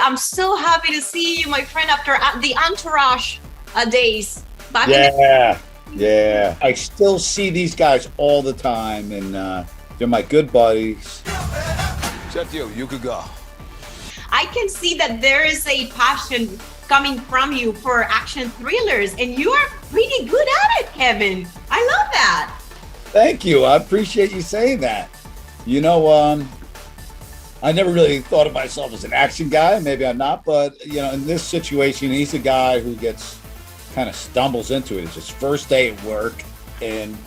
I'm so happy to see you, my friend, after the Entourage days. Back Yeah. I still see these guys all the time, and they're my good buddies. Except you could go. I can see that there is a passion coming from you for action thrillers, and you are pretty good at it, Kevin. I love that. Thank you. I appreciate you saying that. You know, I never really thought of myself as an action guy. Maybe I'm not, but you know, in this situation, he's a guy who kind of stumbles into it. It's his first day at work, and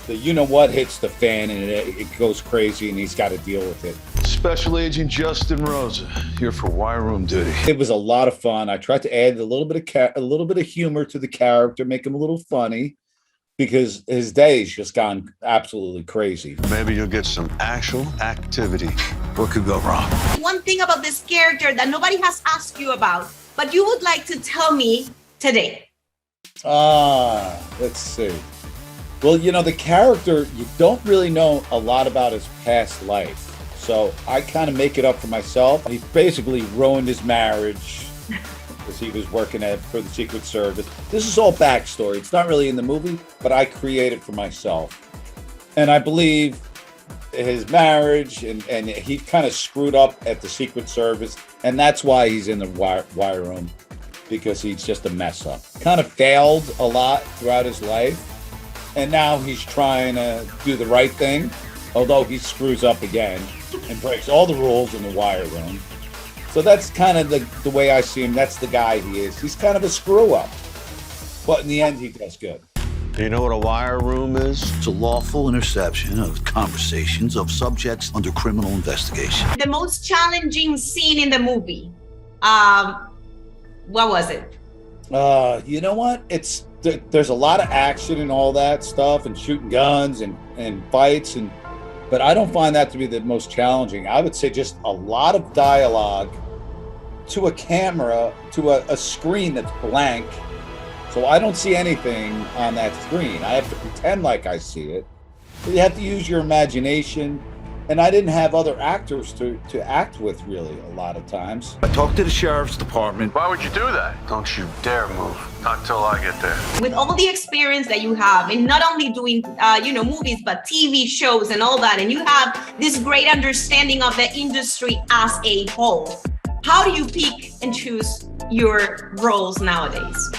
the you-know-what hits the fan, and it goes crazy, and he's got to deal with it. Special Agent Justin Rosa, here for wire room duty. It was a lot of fun. I tried to add a little bit of humor to the character, make him a little funny, because his day's just gone absolutely crazy. Maybe you'll get some actual activity. What could go wrong? One thing about this character that nobody has asked you about, but you would like to tell me today. Let's see. Well, you know, the character, you don't really know a lot about his past life. So I kind of make it up for myself. He basically ruined his marriage because he was working for the Secret Service. This is all backstory. It's not really in the movie, but I create it for myself. And I believe his marriage, and he kind of screwed up at the Secret Service. And that's why he's in the wire room, because he's just a mess up. Kind of failed a lot throughout his life. And now he's trying to do the right thing, although he screws up again and breaks all the rules in the wire room. So that's kind of the way I see him. That's the guy he is. He's kind of a screw up, but in the end, he does good. Do you know what a wire room is? It's a lawful interception of conversations of subjects under criminal investigation. The most challenging scene in the movie, what was it? You know what? There's a lot of action and all that stuff, and shooting guns and fights, but I don't find that to be the most challenging. I would say just a lot of dialogue to a camera, to a screen that's blank. So I don't see anything on that screen. I have to pretend like I see it. But you have to use your imagination. And I didn't have other actors to act with, really, a lot of times. I talked to the sheriff's department. Why would you do that? Don't you dare move. Not until I get there. With all the experience that you have in not only doing, movies, but TV shows and all that, and you have this great understanding of the industry as a whole, how do you pick and choose your roles nowadays?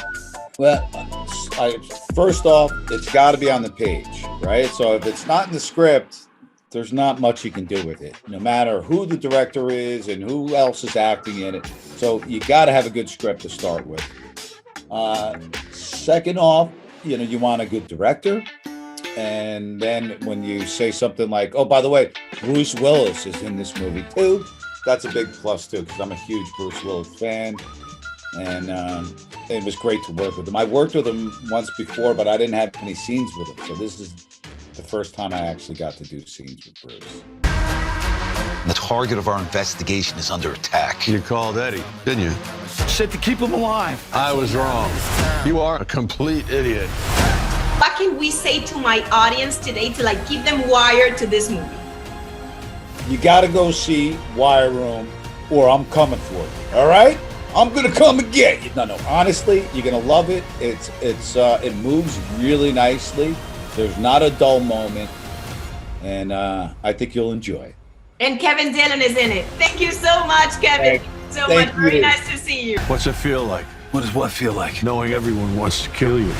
Well, first off, it's got to be on the page, right? So if it's not in the script, there's not much you can do with it, no matter who the director is and who else is acting in it. So you got to have a good script to start with. Second off, you want a good director. And then when you say something like, oh, by the way, Bruce Willis is in this movie too, that's a big plus too, because I'm a huge Bruce Willis fan. And it was great to work with him. I worked with him once before, but I didn't have any scenes with him. So this is the first time I actually got to do scenes with Bruce. The target of our investigation is under attack. You called Eddie, didn't you? Said to keep him alive. I was wrong. You are a complete idiot. What can we say to my audience today to keep them wired to this movie? You got to go see Wire Room, or I'm coming for you. All right? I'm gonna come and get you. No, honestly, you're gonna love it. It moves really nicely. There's not a dull moment, and I think you'll enjoy it. And Kevin Dillon is in it. Thank you so much, Kevin. Thank you. Very nice to see you. What's it feel like? What does what feel like? Knowing everyone wants to kill you.